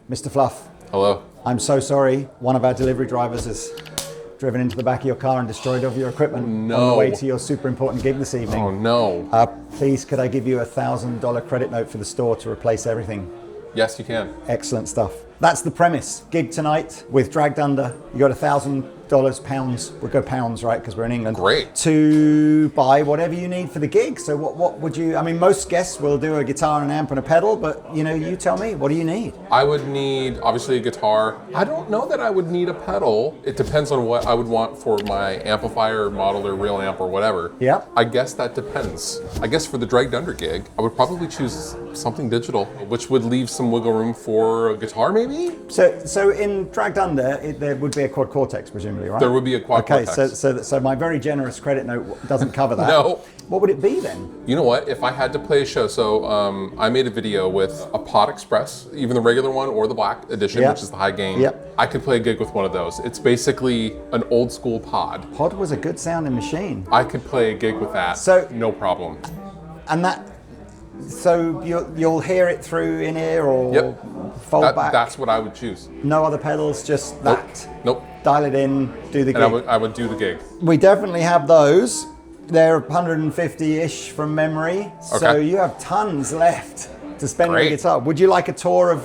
Mr. Fluff. Hello. I'm so sorry. One of our delivery drivers has driven into the back of your car and destroyed all of your equipment on the way to your super important gig this evening. Oh no. Please, could I give you a $1,000 credit note for the store to replace everything? Yes, you can. Excellent stuff. That's the premise. Gig tonight with Dragged Under. You got $1,000, pounds. We'll go pounds, right? Because we're in England. Great. To buy whatever you need for the gig. So what would you? I mean, most guests will do a guitar, an amp, and a pedal. But you tell me. What do you need? I would need obviously a guitar. I don't know that I would need a pedal. It depends on what I would want for my amplifier, model, or real amp, or whatever. Yeah. I guess that depends. I guess for the Dragged Under gig, I would probably choose something digital, which would leave some wiggle room for a guitar, maybe. So in Dragged Under, there would be a quad cortex, presumably, right? There would be a quad cortex. Okay, so my very generous credit note doesn't cover that. No. What would it be then? You know what? If I had to play a show, so I made a video with a Pod Express, even the regular one or the black edition, which is the high gain. Yep. I could play a gig with one of those. It's basically an old school pod. Pod was a good sounding machine. I could play a gig with that, so no problem. And that, so you'll hear it through in-ear or fold back? That's what I would choose. No other pedals, just that? Nope. Dial it in, do the gig. And I would do the gig. We definitely have those. They're 150-ish from memory. Okay. So you have tons left to spend on the guitar. Would you like a tour of?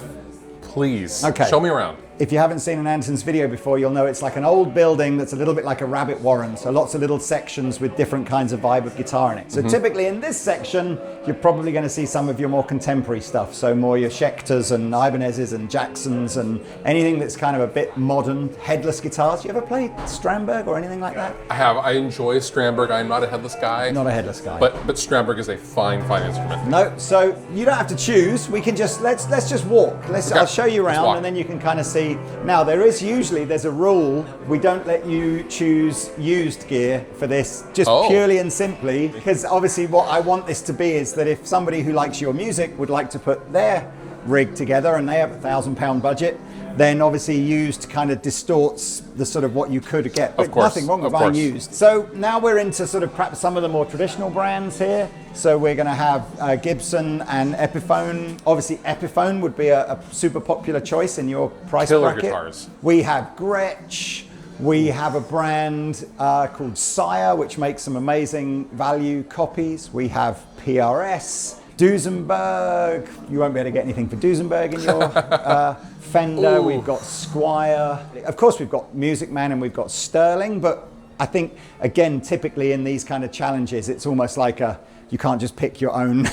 Please. Okay. Show me around. If you haven't seen an Andertons video before, you'll know it's like an old building that's a little bit like a rabbit warren. So lots of little sections with different kinds of vibe of guitar in it. So typically in this section, you're probably going to see some of your more contemporary stuff. So more your Schecters and Ibanez's and Jacksons and anything that's kind of a bit modern. Headless guitars. You ever played Strandberg or anything like that? I have. I enjoy Strandberg. I'm not a headless guy. Not a headless guy. But Strandberg is a fine instrument. No, so you don't have to choose. We can just, let's just walk. I'll show you around and then you can kind of see. Now there's a rule. We don't let you choose used gear for this, just purely and simply, because obviously what I want this to be is that if somebody who likes your music would like to put their rig together and they have £1,000 budget, then obviously used kind of distorts the sort of what you could get. But nothing wrong with buying used. So now we're into sort of perhaps some of the more traditional brands here. So we're going to have Gibson and Epiphone. Obviously Epiphone would be a super popular choice in your price bracket. Guitars. We have Gretsch. We have a brand called Sire, which makes some amazing value copies. We have PRS. Duesenberg, you won't be able to get anything for Duesenberg in your Fender. Ooh. We've got Squire. Of course, we've got Music Man and we've got Sterling, but I think, again, typically in these kind of challenges, it's almost like you can't just pick your own.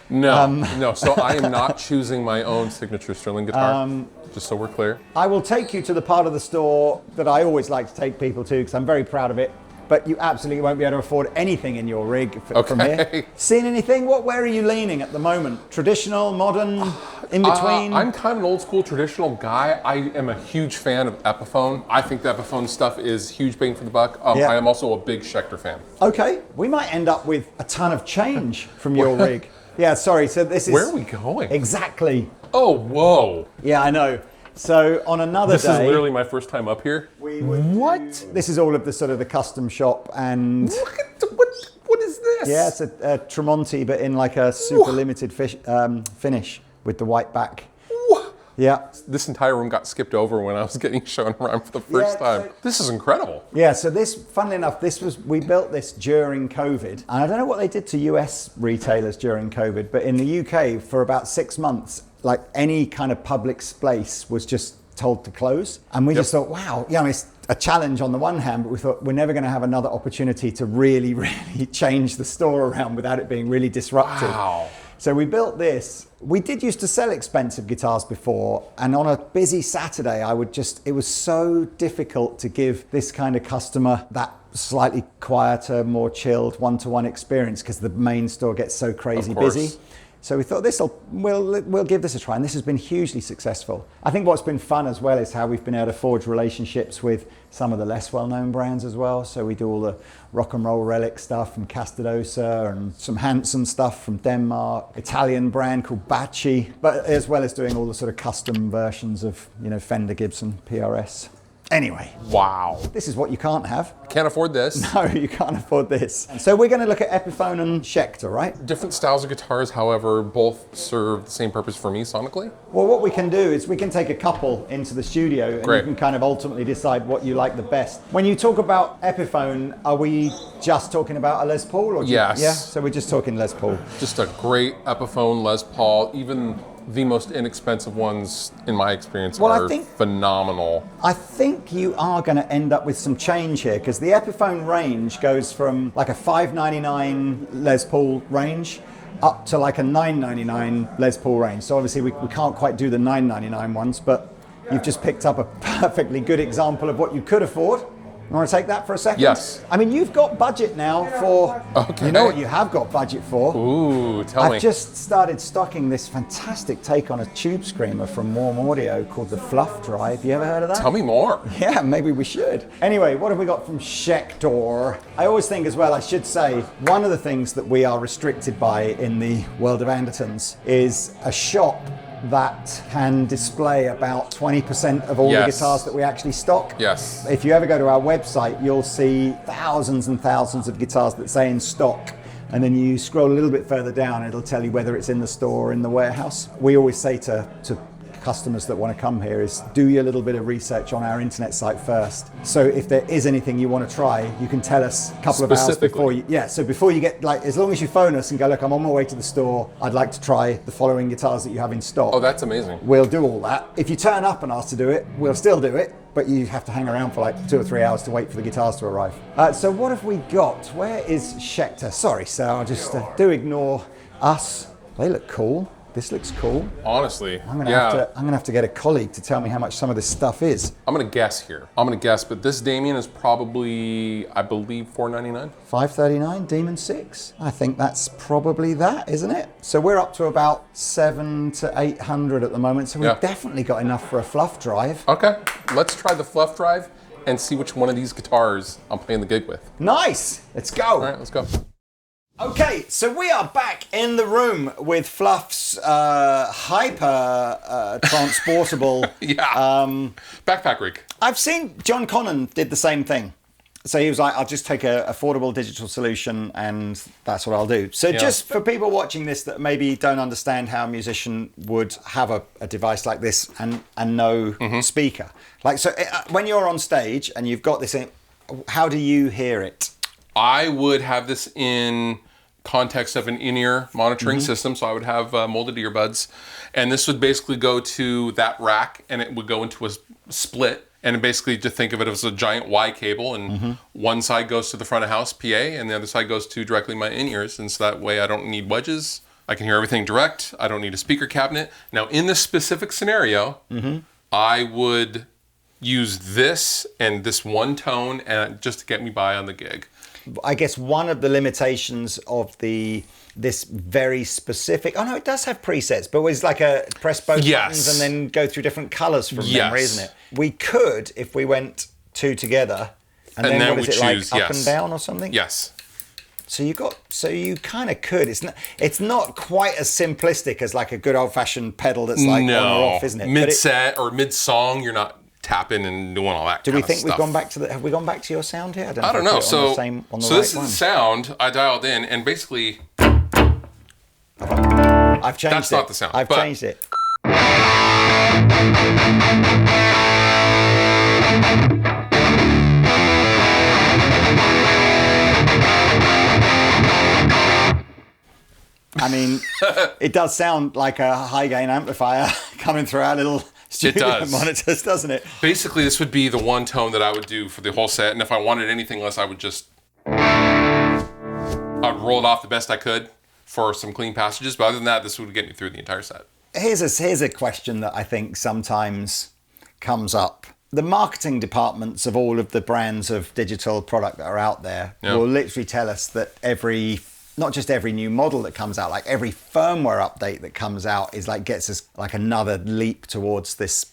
No, so I am not choosing my own signature Sterling guitar, just so we're clear. I will take you to the part of the store that I always like to take people to because I'm very proud of it. But you absolutely won't be able to afford anything in your rig from here. Seen anything? Where are you leaning at the moment? Traditional, modern, in between? I'm kind of an old school traditional guy. I am a huge fan of Epiphone. I think the Epiphone stuff is huge bang for the buck. I am also a big Schecter fan. Okay, we might end up with a ton of change from your rig. Yeah, sorry, so this is... Where are we going? Exactly. Oh, whoa. Yeah, I know. So on another day... This is literally my first time up here. What? This is all of the sort of the custom shop and... What is this? Yeah, it's a Tremonti, but in like a super limited finish with the white back. Yeah. This entire room got skipped over when I was getting shown around for the first time. This is incredible. Yeah, so this, funnily enough, we built this during COVID. And I don't know what they did to US retailers during COVID, but in the UK for about 6 months, like any kind of public space was just told to close. And we just thought, wow, it's a challenge on the one hand, but we thought we're never going to have another opportunity to really, really change the store around without it being really disruptive. Wow. So we built this. We did used to sell expensive guitars before, and on a busy Saturday, it was so difficult to give this kind of customer that slightly quieter, more chilled one-to-one experience because the main store gets so crazy busy. So we thought we'll give this a try, and this has been hugely successful. I think what's been fun as well is how we've been able to forge relationships with some of the less well-known brands as well. So we do all the rock and roll relic stuff from Castadosa and some Hanson stuff from Denmark, Italian brand called Bacci, but as well as doing all the sort of custom versions of Fender, Gibson, PRS. Anyway. Wow. This is what you can't have. Can't afford this. No, you can't afford this. And so we're going to look at Epiphone and Schecter, right? Different styles of guitars, however, both serve the same purpose for me sonically. Well, what we can do is we can take a couple into the studio and Great. you can kind of ultimately decide what you like the best. When you talk about Epiphone, are we just talking about a Les Paul? Or Yes. Yeah, so we're just talking Les Paul. Just a great Epiphone Les Paul, even the most inexpensive ones, in my experience, are phenomenal. I think you are going to end up with some change here because the Epiphone range goes from like a $599 Les Paul range up to like a $999 Les Paul range. So obviously we can't quite do the $999 ones, but you've just picked up a perfectly good example of what you could afford. You want to take that for a second? Yes. I mean, you've got budget now for, you know what you have got budget for? Ooh, tell me. I've just started stocking this fantastic take on a tube screamer from Warm Audio called the Fluff Drive. You ever heard of that? Tell me more. Yeah, maybe we should. Anyway, what have we got from Schecter? I always think as well, I should say, one of the things that we are restricted by in the world of Andertons is a shop that can display about 20% of all the guitars that we actually stock. Yes. If you ever go to our website, you'll see thousands and thousands of guitars that say in stock. And then you scroll a little bit further down, it'll tell you whether it's in the store or in the warehouse. We always say to customers that want to come here is do your little bit of research on our internet site first. So if there is anything you want to try, you can tell us a couple of hours before you, so before you get, like, as long as you phone us and go, look, I'm on my way to the store, I'd like to try the following guitars that you have in stock. Oh, that's amazing. We'll do all that. If you turn up and ask to do it, we'll still do it, but you have to hang around for like 2 or 3 hours to wait for the guitars to arrive. So what have we got? Where is Schecter? Sorry, sir, I'll just do ignore us. They look cool. This looks cool. Honestly, I'm gonna have to get a colleague to tell me how much some of this stuff is. I'm gonna guess here. But this Damien is probably, I believe, $499. $539, Demon 6. I think that's probably that, isn't it? So we're up to about $700 to $800 at the moment. So we've definitely got enough for a Fluff Drive. Okay, let's try the Fluff Drive and see which one of these guitars I'm playing the gig with. Nice, let's go. All right, let's go. Okay, so we are back in the room with Fluff's hyper transportable backpack rig. I've seen John Connon did the same thing. So he was like, I'll just take an affordable digital solution and that's what I'll do. So just for people watching this that maybe don't understand how a musician would have a device like this and no speaker. Like, so when you're on stage and you've got this in, how do you hear it? I would have this in context of an in-ear monitoring system. So I would have molded earbuds, and this would basically go to that rack and it would go into a split. And basically to think of it as a giant Y cable, and one side goes to the front of house PA and the other side goes to directly my in-ears. And so that way I don't need wedges. I can hear everything direct. I don't need a speaker cabinet. Now in this specific scenario, I would use this and this one tone and just to get me by on the gig. I guess one of the limitations of this very specific, oh no, it does have presets, but it's like a press both buttons and then go through different colors from memory, isn't it? We could, if we went two together, and then what is it, choose, like up and down or something? Yes. So you kind of could. It's not quite as simplistic as like a good old fashioned pedal that's like on or off, isn't it? Mid-set or mid-song, you're not tapping and doing all that. Do we think we've gone back to have we gone back to your sound here? I don't know. So this is the sound I dialed in, and basically I've changed it. That's not the sound. I've changed it. I mean, it does sound like a high gain amplifier coming through our little studio monitors, doesn't it? Basically, this would be the one tone that I would do for the whole set, and if I wanted anything less, I'd roll it off the best I could for some clean passages. But other than that, this would get me through the entire set. Here's a question that I think sometimes comes up. The marketing departments of all of the brands of digital product that are out there will literally tell us that not just every new model that comes out, like every firmware update that comes out is like gets us like another leap towards this,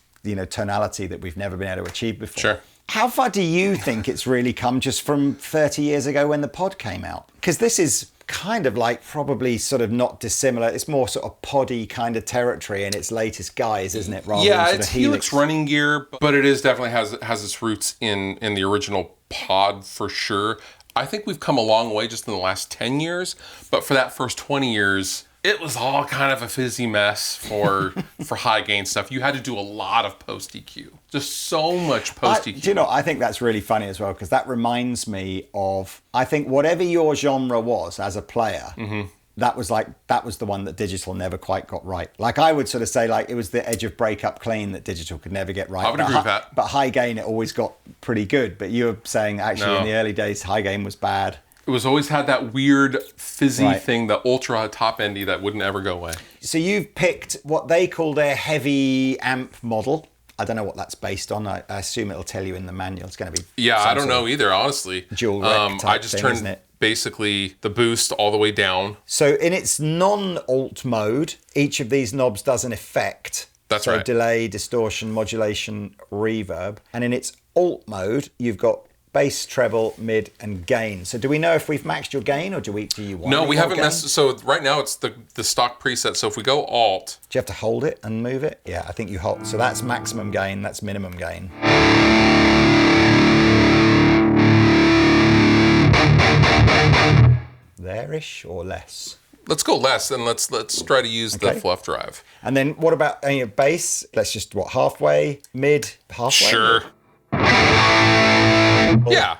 tonality that we've never been able to achieve before. Sure. How far do you think it's really come just from 30 years ago when the pod came out? Because this is kind of like probably sort of not dissimilar. It's more sort of poddy kind of territory in its latest guise, isn't it? Rather than sort it's of Helix running gear, but it is definitely has its roots in the original pod for sure. I think we've come a long way just in the last 10 years, but for that first 20 years, it was all kind of a fizzy mess for high gain stuff. You had to do a lot of post EQ. Just so much post EQ. Do you know, I think that's really funny as well, because that reminds me of, I think whatever your genre was as a player, that was the one that digital never quite got right. Like I would sort of say like it was the edge of breakup clean that digital could never get right. I would agree with that. But high gain, it always got pretty good. But you were saying actually in the early days, high gain was bad. It was always had that weird fizzy thing, the ultra top endy that wouldn't ever go away. So you've picked what they call their heavy amp model. I don't know what that's based on. I assume it'll tell you in the manual. It's going to be I don't know either, honestly. Dual rec type I just thing, turned isn't it? basically the boost all the way down. So in its non-alt mode, each of these knobs does an effect. That's so right. Delay, distortion, modulation, reverb. And in its alt mode, you've got bass, treble, mid, and gain. So do we know if we've maxed your gain, or do you want? No, we haven't gain? messed. So right now it's the stock preset. So if we go alt, do you have to hold it and move it? Yeah, I think you hold. So that's maximum gain. That's minimum gain. There-ish or less? let's go less, and let's try to use the Fluff drive. And then what about bass? Let's just halfway, mid, halfway. Sure. Yeah.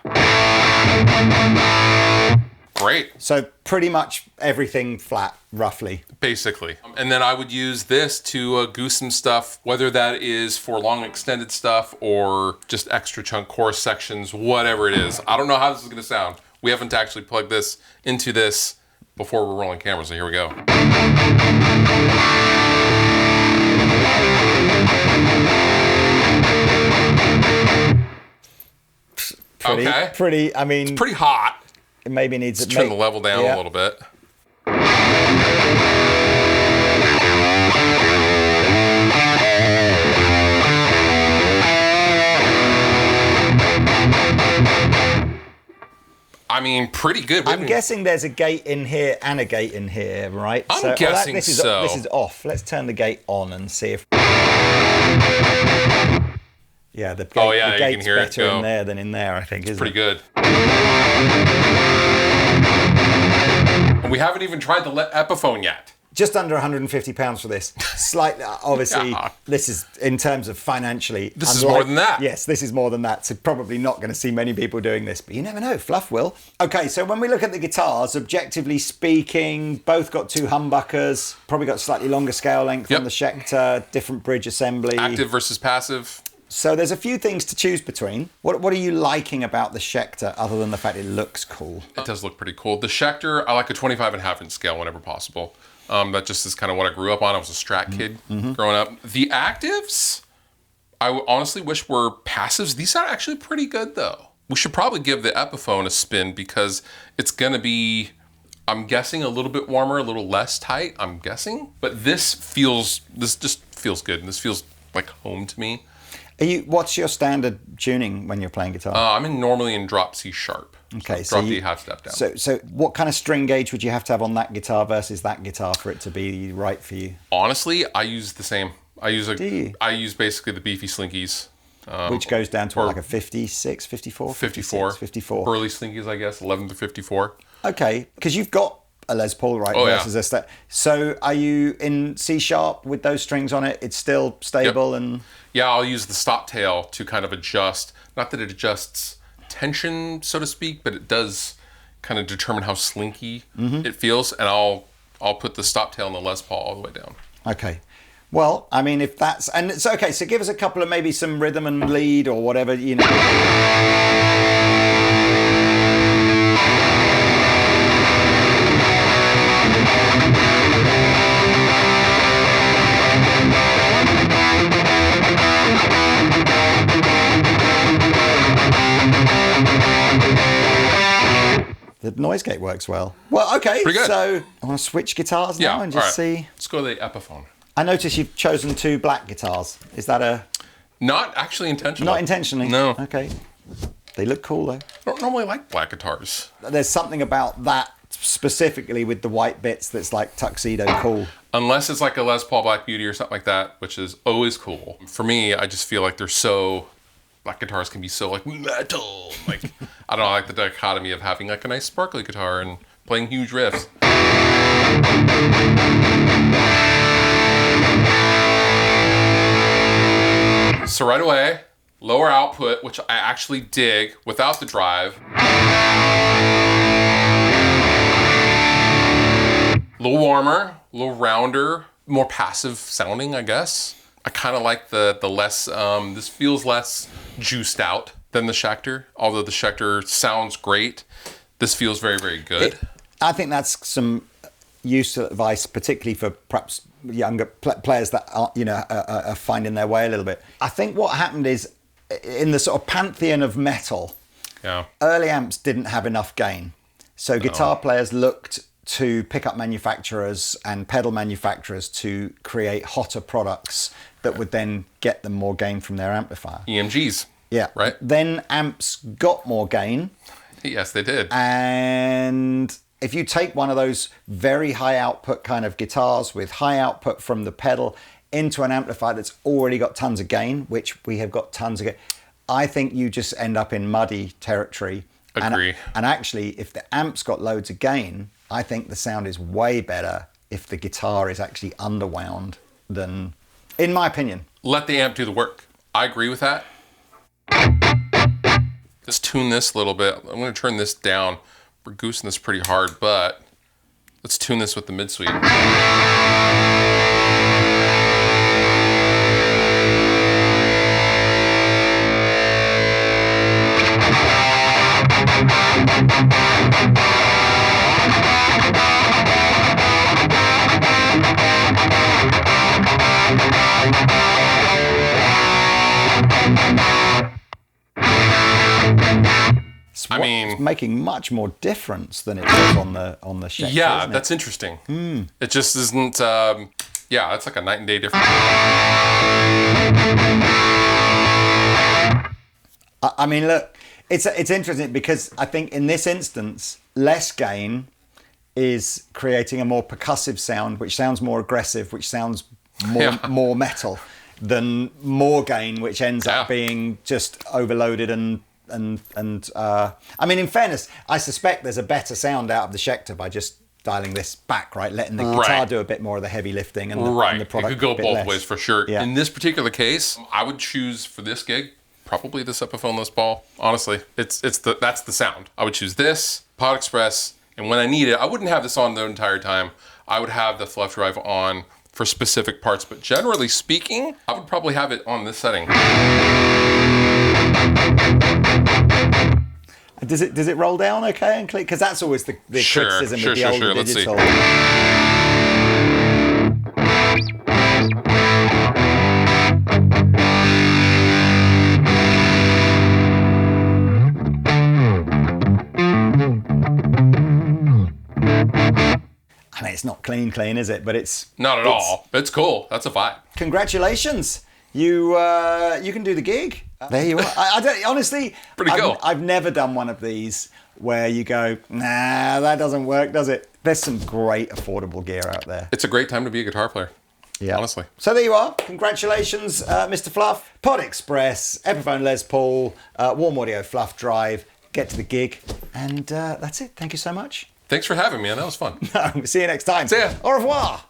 Great. So pretty much everything flat, roughly. Basically. And then I would use this to goose some stuff, whether that is for long extended stuff or just extra chunk chorus sections, whatever it is. I don't know how this is going to sound. We haven't actually plugged this into this before we're rolling camera, so here we go. Pretty, I mean... It's pretty hot. It maybe needs... Let's turn the level down a little bit. I mean, pretty good. I'm guessing there's a gate in here and a gate in here, right? I'm guessing this is off. Let's turn the gate on and see if... Yeah, the gate's you can hear better it go. in there than in there, I think, isn't Pretty it? good. And we haven't even tried the Epiphone yet. Just under £150 for this. Slightly, obviously, This is, in terms of financially... This is more than that. Yes, this is more than that. So probably not going to see many people doing this, but you never know, Fluff will. Okay, so when we look at the guitars, objectively speaking, both got two humbuckers, probably got slightly longer scale length on the Schecter, different bridge assembly. Active versus passive. So there's a few things to choose between. What are you liking about the Schecter, other than the fact it looks cool? It does look pretty cool. The Schecter, I like a 25.5 inch scale whenever possible. That just is kind of what I grew up on. I was a Strat kid growing up. The actives, I honestly wish were passives. These are actually pretty good though. We should probably give the Epiphone a spin because it's gonna be, I'm guessing, a little bit warmer, a little less tight, I'm guessing. But this just feels good. And this feels like home to me. What's your standard tuning when you're playing guitar? I'm normally in drop C sharp. Okay, so drop D half step down. So what kind of string gauge would you have to have on that guitar versus that guitar for it to be right for you? Honestly, I use the same. Do you? I use basically the beefy slinkies. Which goes down to like a 56, 54? 54. 54. Burly slinkies, I guess, 11 to 54. Okay, because you've got a Les Paul, right? Versus a step. So are you in C sharp with those strings on it? It's still stable and... Yeah, I'll use the stop tail to kind of adjust. Not that it adjusts tension, so to speak, but it does kind of determine how slinky it feels. And I'll put the stop tail and the Les Paul all the way down. Okay. Well, I mean, if that's... And it's okay, so give us a couple of maybe some rhythm and lead or whatever, you know. The noise gate works well. Well, okay, so I want to switch guitars now and just see. Let's go to the Epiphone. I notice you've chosen two black guitars. Is that a... Not actually intentional. Not intentionally? No. Okay. They look cool, though. I don't normally like black guitars. There's something about that specifically with the white bits that's like tuxedo cool. Unless it's like a Les Paul Black Beauty or something like that, which is always cool. For me, I just feel like they're so, black guitars can be so like metal. Like, I don't know, I like the dichotomy of having like a nice sparkly guitar and playing huge riffs. So right away, lower output, which I actually dig without the drive. A little warmer, a little rounder, more passive sounding, I guess. I kind of like the less, this feels less juiced out than the Schecter. Although the Schecter sounds great, this feels very, very good. I think that's some useful advice, particularly for perhaps younger players that are finding their way a little bit. I think what happened is, in the sort of pantheon of metal, early amps didn't have enough gain. So guitar players looked to pickup manufacturers and pedal manufacturers to create hotter products that would then get them more gain from their amplifier. EMGs. Yeah. Right. Then amps got more gain. Yes, they did. And if you take one of those very high output kind of guitars with high output from the pedal into an amplifier that's already got tons of gain, which we have got tons of gain, I think you just end up in muddy territory. Agree. And actually, if the amp's got loads of gain, I think the sound is way better if the guitar is actually underwound than, in my opinion. Let the amp do the work. I agree with that. Let's tune this a little bit. I'm going to turn this down. We're goosing this pretty hard, but let's tune this with the mid-sweep. It's making much more difference than it was on the Schecter. Yeah, that's interesting. It just isn't. It's like a night and day difference. I mean, look, it's interesting because I think in this instance, less gain is creating a more percussive sound, which sounds more aggressive, which sounds more metal, than more gain, which ends up being just overloaded and I mean, in fairness, I suspect there's a better sound out of the Schecter by just dialing this back, right? Letting the guitar do a bit more of the heavy lifting and the product. It could go both less. ways for sure. Yeah. In this particular case, I would choose for this gig probably this Epiphone Les Paul. Honestly, that's the sound. I would choose this Pod Express, and when I need it, I wouldn't have this on the entire time. I would have the Fluff drive on for specific parts, but generally speaking, I would probably have it on this setting. Does it roll down okay and click? Because that's always the criticism with the older digital. I mean, it's not clean, is it? But it's not at all. It's cool. That's a vibe. Congratulations. You can do the gig. There you are. I don't, honestly, pretty cool. I've never done one of these where you go, nah, that doesn't work, does it? There's some great affordable gear out there. It's a great time to be a guitar player. Yeah, honestly. So there you are. Congratulations, Mr. Fluff. Pod Express, Epiphone Les Paul, Warm Audio Fluff Drive. Get to the gig, and that's it. Thank you so much. Thanks for having me, and that was fun. See you next time. See ya. Au revoir.